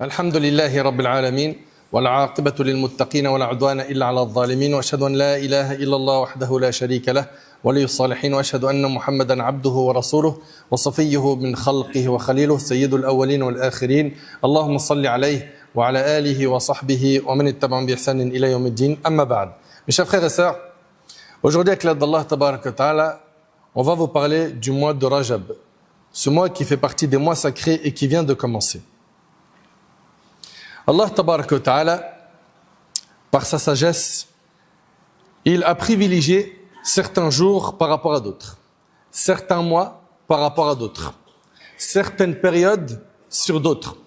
الحمد لله رب العالمين والعاقبة للمتقين ولا عدوان إلا على الظالمين وأشهد أن لا إله إلا الله وحده لا شريك له ولي الصالحين وأشهد أن محمدا عبده ورسوله وصفيه من خلقه وخليله سيد الأولين والآخرين اللهم صل عليه وعلى آله وصحبه ومن اتبعهم بإحسان إلى يوم الدين أما بعد. Mes chers frères et sœurs, aujourd'hui avec l'aide d'Allah Tabarak wa Ta'ala, on va vous parler du mois de Rajab, ce mois qui fait partie des mois sacrés et qui vient de commencer. Allah Tabarak wa Ta'ala, par sa sagesse, il a privilégié certains jours par rapport à d'autres, certains mois par rapport à d'autres, certaines périodes sur d'autres.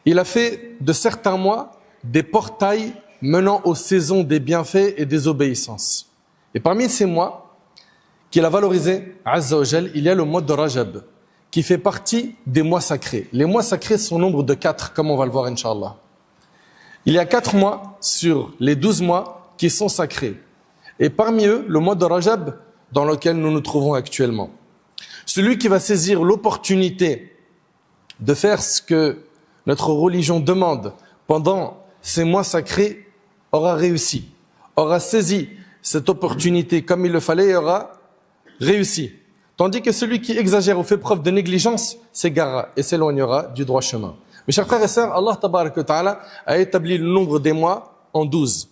Il a fait de certains mois des portails menant aux saisons des bienfaits et des obéissances. Et parmi ces mois qu'il a valorisé, Azza wa Jal, il y a le mois de Rajab, qui fait partie des mois sacrés. Les mois sacrés sont au nombre de 4, comme on va le voir, Inch'Allah. Il y a 4 mois sur les 12 mois qui sont sacrés. Et parmi eux, le mois de Rajab, dans lequel nous nous trouvons actuellement. Celui qui va saisir l'opportunité de faire ce que notre religion demande pendant ces mois sacrés aura réussi, aura saisi cette opportunité comme il le fallait et aura réussi. Tandis que celui qui exagère ou fait preuve de négligence s'égarera et s'éloignera du droit chemin. Mes chers frères et sœurs, Allah Tabarak wa Ta'ala a établi le nombre des mois en 12.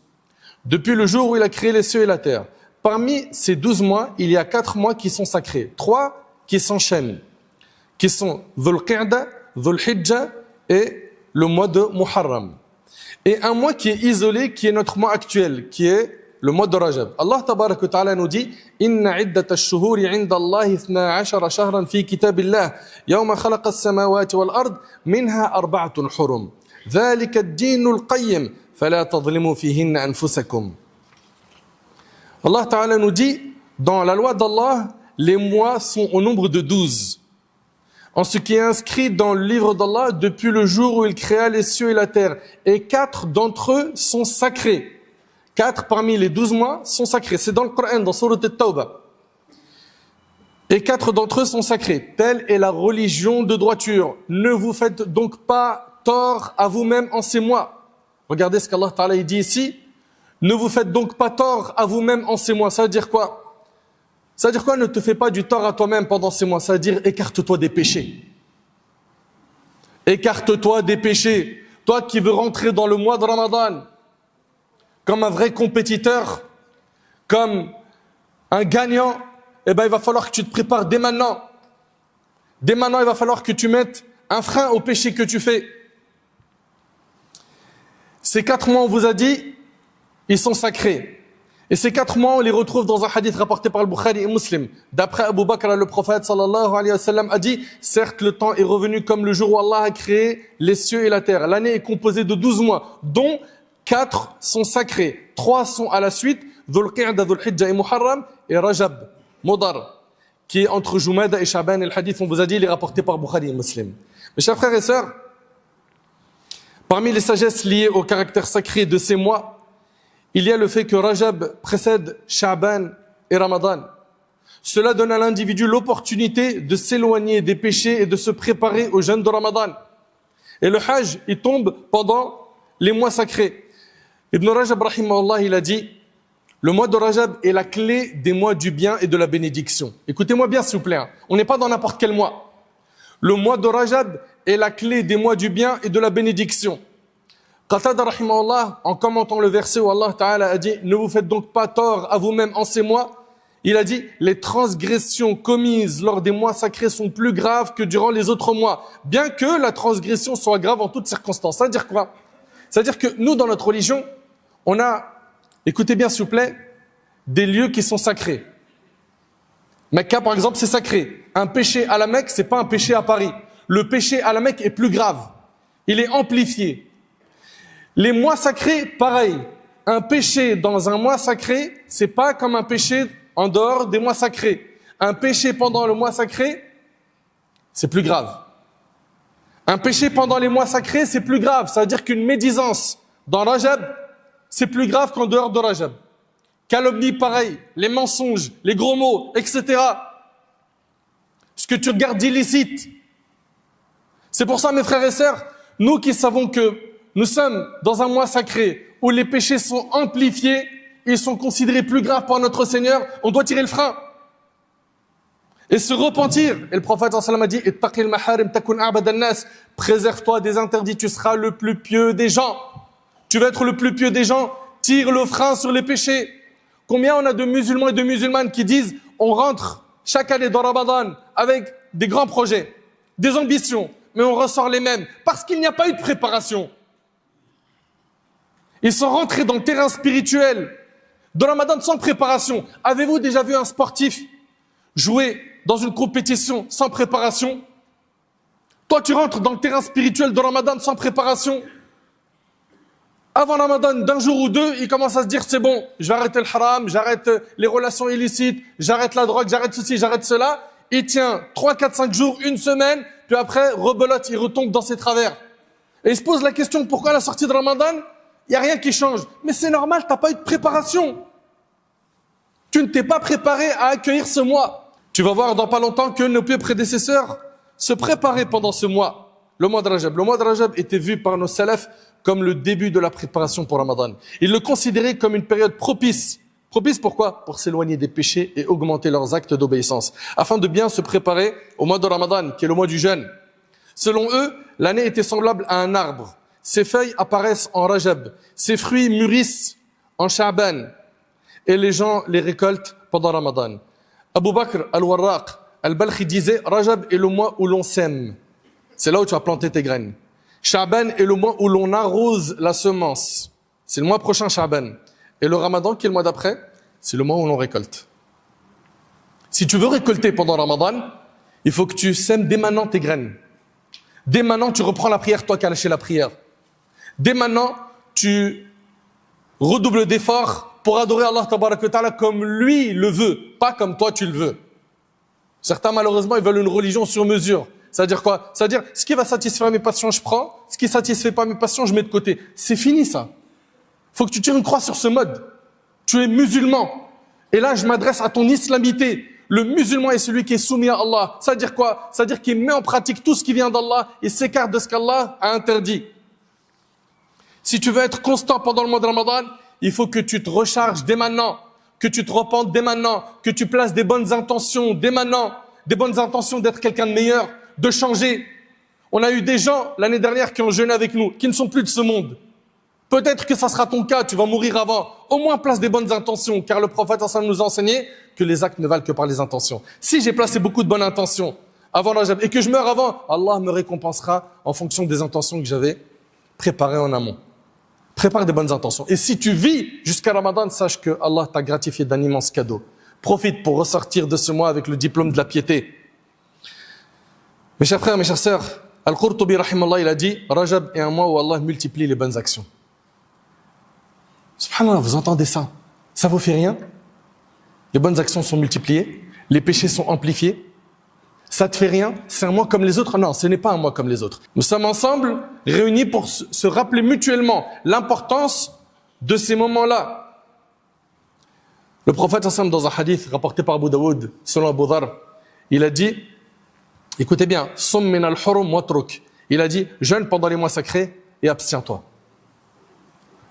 Depuis le jour où il a créé les cieux et la terre. Parmi ces 12 mois, il y a 4 mois qui sont sacrés. 3 qui s'enchaînent, qui sont Dhul Qa'da, Dhul Hijjah et le mois de Muharram. Et un mois qui est isolé, qui est notre mois actuel, qui est le mois de Rajab. Allah Tabarak wa Ta'ala nous dit Inna iddat ash-shuhuri 'inda Allah 12 shahran fi kitabillah yawma khalaqa as-samawati wal ard minha arba'atun hurum. Dhalika ad-din al-qayyim fala tadhlimu fihinna anfusakum. Allah Ta'ala nous dit dans la loi d'Allah, les mois sont au nombre de 12. En ce qui est inscrit dans le livre d'Allah depuis le jour où il créa les cieux et la terre. Et 4 d'entre eux sont sacrés. 4 parmi les 12 mois sont sacrés. C'est dans le Coran, dans Surat At-Tawbah. Et 4 d'entre eux sont sacrés. Telle est la religion de droiture. Ne vous faites donc pas tort à vous-même en ces mois. Regardez ce qu'Allah Ta'ala dit ici. Ne vous faites donc pas tort à vous-même en ces mois. Ça veut dire quoi? Ça veut dire quoi? Ne te fais pas du tort à toi-même pendant ces mois. Ça veut dire écarte-toi des péchés. Écarte-toi des péchés. Toi qui veux rentrer dans le mois de Ramadan comme un vrai compétiteur, comme un gagnant, eh ben, il va falloir que tu te prépares dès maintenant. Dès maintenant, il va falloir que tu mettes un frein au péché que tu fais. Ces 4 mois, on vous a dit, ils sont sacrés. Et ces 4 mois, on les retrouve dans un hadith rapporté par le Bukhari et Muslim. D'après Abu Bakr, le prophète sallallahu alayhi wa sallam a dit, certes, le temps est revenu comme le jour où Allah a créé les cieux et la terre. L'année est composée de 12 mois, dont 4 sont sacrés. 3 sont à la suite, Dhul Qa'da, Dhul Hijjah et Muharram, et Rajab, Mudar, qui est entre Jumada et Shaban. Et le hadith, on vous a dit, il est rapporté par Bukhari et Muslim. Mes chers frères et sœurs, parmi les sagesses liées au caractère sacré de ces mois, il y a le fait que Rajab précède Shaban et Ramadan. Cela donne à l'individu l'opportunité de s'éloigner des péchés et de se préparer au jeûne de Ramadan. Et le Hajj, il tombe pendant les mois sacrés. Ibn Rajab, rahimahullah, il a dit, le mois de Rajab est la clé des mois du bien et de la bénédiction. Écoutez-moi bien, s'il vous plaît. On n'est pas dans n'importe quel mois. Le mois de Rajab est la clé des mois du bien et de la bénédiction. Qatada, rahimahullah, en commentant le verset où Allah Ta'ala a dit, ne vous faites donc pas tort à vous-même en ces mois. Il a dit, les transgressions commises lors des mois sacrés sont plus graves que durant les autres mois. Bien que la transgression soit grave en toutes circonstances. Ça veut dire quoi? Ça veut dire que nous, dans notre religion, on a, écoutez bien s'il vous plaît, des lieux qui sont sacrés. Mecca, par exemple, c'est sacré. Un péché à la Mecque, c'est pas un péché à Paris. Le péché à la Mecque est plus grave. Il est amplifié. Les mois sacrés, pareil. Un péché dans un mois sacré, c'est pas comme un péché en dehors des mois sacrés. Un péché pendant le mois sacré, c'est plus grave. Un péché pendant les mois sacrés, c'est plus grave. Ça veut dire qu'une médisance dans Rajab, c'est plus grave qu'en dehors de Rajab. Calomnie, pareil. Les mensonges, les gros mots, etc. Ce que tu regardes illicite. C'est pour ça, mes frères et sœurs, nous qui savons que nous sommes dans un mois sacré où les péchés sont amplifiés et sont considérés plus graves par notre Seigneur, on doit tirer le frein et se repentir. Et le prophète sallallahu alayhi wa sallam a dit ittaqil maharim takun a'bad an-nas, préserve-toi des interdits, tu seras le plus pieux des gens. Tu vas être le plus pieux des gens, tire le frein sur les péchés. Combien on a de musulmans et de musulmanes qui disent on rentre chaque année dans Ramadan avec des grands projets, des ambitions, mais on ressort les mêmes parce qu'il n'y a pas eu de préparation. Ils sont rentrés dans le terrain spirituel de Ramadan sans préparation. Avez-vous déjà vu un sportif jouer dans une compétition sans préparation? Toi, tu rentres dans le terrain spirituel de Ramadan sans préparation. Avant Ramadan, d'un jour ou deux, il commence à se dire c'est bon, je vais arrêter le haram, j'arrête les relations illicites, j'arrête la drogue, j'arrête ceci, j'arrête cela. Il tient 3, 4, 5 jours, une semaine, puis après, rebelote, il retombe dans ses travers. Et il se pose la question pourquoi à la sortie de Ramadan, il n'y a rien qui change. Mais c'est normal, tu n'as pas eu de préparation. Tu ne t'es pas préparé à accueillir ce mois. Tu vas voir dans pas longtemps que nos pieux prédécesseurs se préparaient pendant ce mois, le mois de Rajab. Le mois de Rajab était vu par nos salafs comme le début de la préparation pour Ramadan. Ils le considéraient comme une période propice. Propice pourquoi? Pour s'éloigner des péchés et augmenter leurs actes d'obéissance, afin de bien se préparer au mois de Ramadan, qui est le mois du jeûne. Selon eux, l'année était semblable à un arbre. Ses feuilles apparaissent en Rajab, ses fruits mûrissent en Sha'ban, et les gens les récoltent pendant Ramadan. Abu Bakr al-Warraq al-Balkhi disait, Rajab est le mois où l'on sème. C'est là où tu vas planter tes graines. Sha'ban est le mois où l'on arrose la semence. C'est le mois prochain, Sha'ban. Et le Ramadan, qui est le mois d'après, c'est le mois où l'on récolte. Si tu veux récolter pendant Ramadan, il faut que tu sèmes dès maintenant tes graines. Dès maintenant, tu reprends la prière, toi qui as lâché la prière. Dès maintenant, tu redoubles d'efforts pour adorer Allah Tabaraka wa Ta'ala comme lui le veut, pas comme toi tu le veux. Certains, malheureusement, ils veulent une religion sur mesure. C'est-à-dire quoi? C'est-à-dire, ce qui va satisfaire mes passions, je prends. Ce qui ne satisfait pas mes passions, je mets de côté. C'est fini, ça. Faut que tu tires une croix sur ce mode. Tu es musulman. Et là, je m'adresse à ton islamité. Le musulman est celui qui est soumis à Allah. Ça veut dire quoi? Ça veut dire qu'il met en pratique tout ce qui vient d'Allah et s'écarte de ce qu'Allah a interdit. Si tu veux être constant pendant le mois de Ramadan, il faut que tu te recharges dès maintenant, que tu te repentes dès maintenant, que tu places des bonnes intentions dès maintenant, des bonnes intentions d'être quelqu'un de meilleur, de changer. On a eu des gens l'année dernière qui ont jeûné avec nous, qui ne sont plus de ce monde. Peut-être que ça sera ton cas, tu vas mourir avant. Au moins place des bonnes intentions, car le prophète nous a enseigné que les actes ne valent que par les intentions. Si j'ai placé beaucoup de bonnes intentions avant Rajab et que je meurs avant, Allah me récompensera en fonction des intentions que j'avais préparées en amont. Prépare des bonnes intentions. Et si tu vis jusqu'à Ramadan, sache que Allah t'a gratifié d'un immense cadeau. Profite pour ressortir de ce mois avec le diplôme de la piété. Mes chers frères, mes chères sœurs, Al-Qurtubi, rahimallah, il a dit, Rajab est un mois où Allah multiplie les bonnes actions. Subhanallah, vous entendez ça? Ça vous fait rien? Les bonnes actions sont multipliées, les péchés sont amplifiés. Ça te fait rien? C'est un mois comme les autres? Non, ce n'est pas un mois comme les autres. Nous sommes ensemble, réunis pour se rappeler mutuellement l'importance de ces moments-là. Le prophète, dans un hadith rapporté par Abu Daoud, selon Abu Dhar, il a dit, écoutez bien, Sum min al-hurum watruk. Il a dit, jeûne pendant les mois sacrés et abstiens-toi.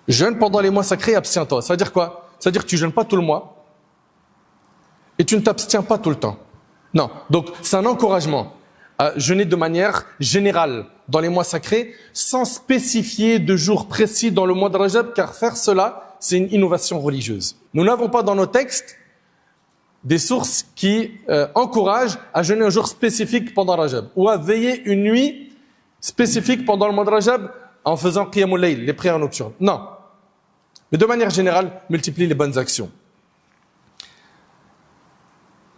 Jeûne pendant les mois sacrés et abstiens-toi. Ça veut dire quoi? Ça veut dire que tu jeûnes pas tout le mois et tu ne t'abstiens pas tout le temps. Non, donc c'est un encouragement à jeûner de manière générale dans les mois sacrés, sans spécifier de jours précis dans le mois de Rajab, car faire cela, c'est une innovation religieuse. Nous n'avons pas dans nos textes des sources qui encouragent à jeûner un jour spécifique pendant Rajab, ou à veiller une nuit spécifique pendant le mois de Rajab en faisant Qiyamul Layl, les prières nocturnes. Non. Mais de manière générale, multiplie les bonnes actions.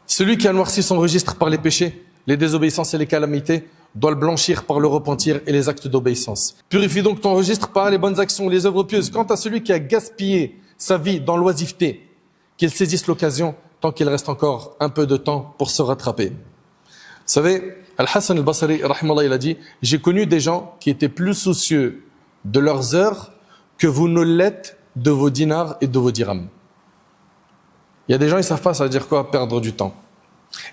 Celui qui a noirci son registre par les péchés, les désobéissances et les calamités, doit le blanchir par le repentir et les actes d'obéissance. Purifie donc ton registre par les bonnes actions, les œuvres pieuses. Quant à celui qui a gaspillé sa vie dans l'oisiveté, qu'il saisisse l'occasion tant qu'il reste encore un peu de temps pour se rattraper. Vous savez, Al-Hassan al-Basri, rahimallah, il a dit, j'ai connu des gens qui étaient plus soucieux de leurs heures que vous ne l'êtes de vos dinars et de vos dirhams. Il y a des gens, ils ne savent pas, ça veut dire quoi, perdre du temps.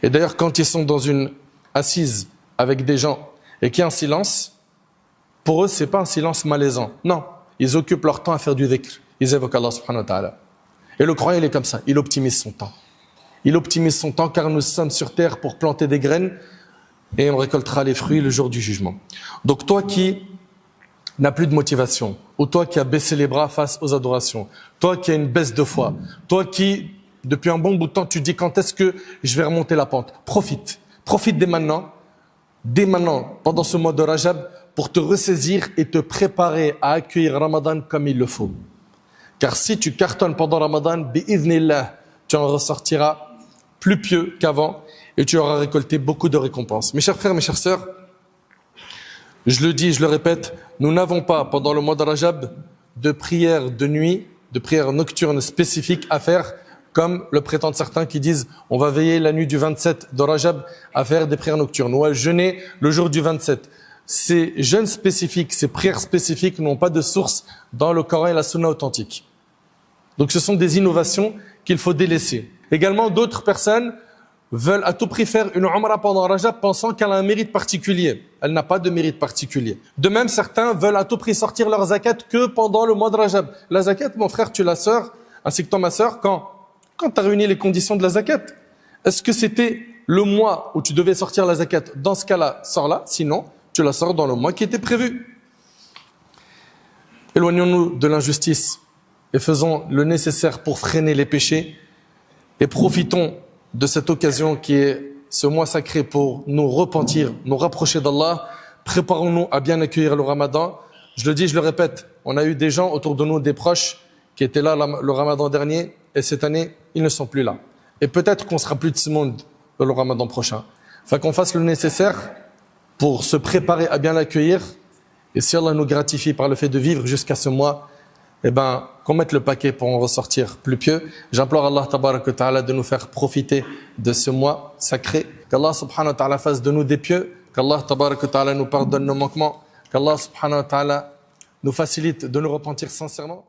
Et d'ailleurs, quand ils sont dans une assise avec des gens et qu'il y a un silence, pour eux, c'est pas un silence malaisant. Non, ils occupent leur temps à faire du dhikr. Ils évoquent Allah subhanahu wa ta'ala. Et le croyant, il est comme ça, il optimise son temps. Il optimise son temps car nous sommes sur terre pour planter des graines et on récoltera les fruits le jour du jugement. Donc toi qui n'as plus de motivation, ou toi qui as baissé les bras face aux adorations, toi qui as une baisse de foi, toi qui, depuis un bon bout de temps, tu dis quand est-ce que je vais remonter la pente, profite dès maintenant, pendant ce mois de Rajab, pour te ressaisir et te préparer à accueillir Ramadan comme il le faut. Car si tu cartonnes pendant Ramadan, bi'idhnillah, tu en ressortiras plus pieux qu'avant et tu auras récolté beaucoup de récompenses. Mes chers frères, mes chères sœurs, je le dis, je le répète, nous n'avons pas pendant le mois de Rajab de prière de nuit, de prière nocturne spécifique à faire comme le prétendent certains qui disent on va veiller la nuit du 27 de Rajab à faire des prières nocturnes ou à jeûner le jour du 27. Ces jeûnes spécifiques, ces prières spécifiques n'ont pas de source dans le Coran et la Sunna authentique. Donc ce sont des innovations qu'il faut délaisser. Également, d'autres personnes veulent à tout prix faire une Umrah pendant Rajab pensant qu'elle a un mérite particulier. Elle n'a pas de mérite particulier. De même, certains veulent à tout prix sortir leur zakat que pendant le mois de Rajab. La zakat, mon frère, tu la sors, ainsi que toi, ma sœur, quand tu as réuni les conditions de la zakat. Est-ce que c'était le mois où tu devais sortir la zakat? Dans ce cas-là, sors-la. Sinon, tu la sors dans le mois qui était prévu. Éloignons-nous de l'injustice et faisons le nécessaire pour freiner les péchés et profitons de cette occasion qui est ce mois sacré pour nous repentir, nous rapprocher d'Allah. Préparons-nous à bien accueillir le Ramadan. Je le dis, je le répète, on a eu des gens autour de nous, des proches qui étaient là le Ramadan dernier et cette année, ils ne sont plus là. Et peut-être qu'on sera plus de ce monde le Ramadan prochain. Enfin, qu'on fasse le nécessaire pour se préparer à bien l'accueillir. Et si Allah nous gratifie par le fait de vivre jusqu'à ce mois, eh ben, qu'on mette le paquet pour en ressortir plus pieux. J'implore Allah tabaraka wa ta'ala de nous faire profiter de ce mois sacré. Qu'Allah subhanahu wa ta'ala fasse de nous des pieux. Qu'Allah tabaraka wa ta'ala nous pardonne nos manquements. Qu'Allah subhanahu wa ta'ala nous facilite de nous repentir sincèrement.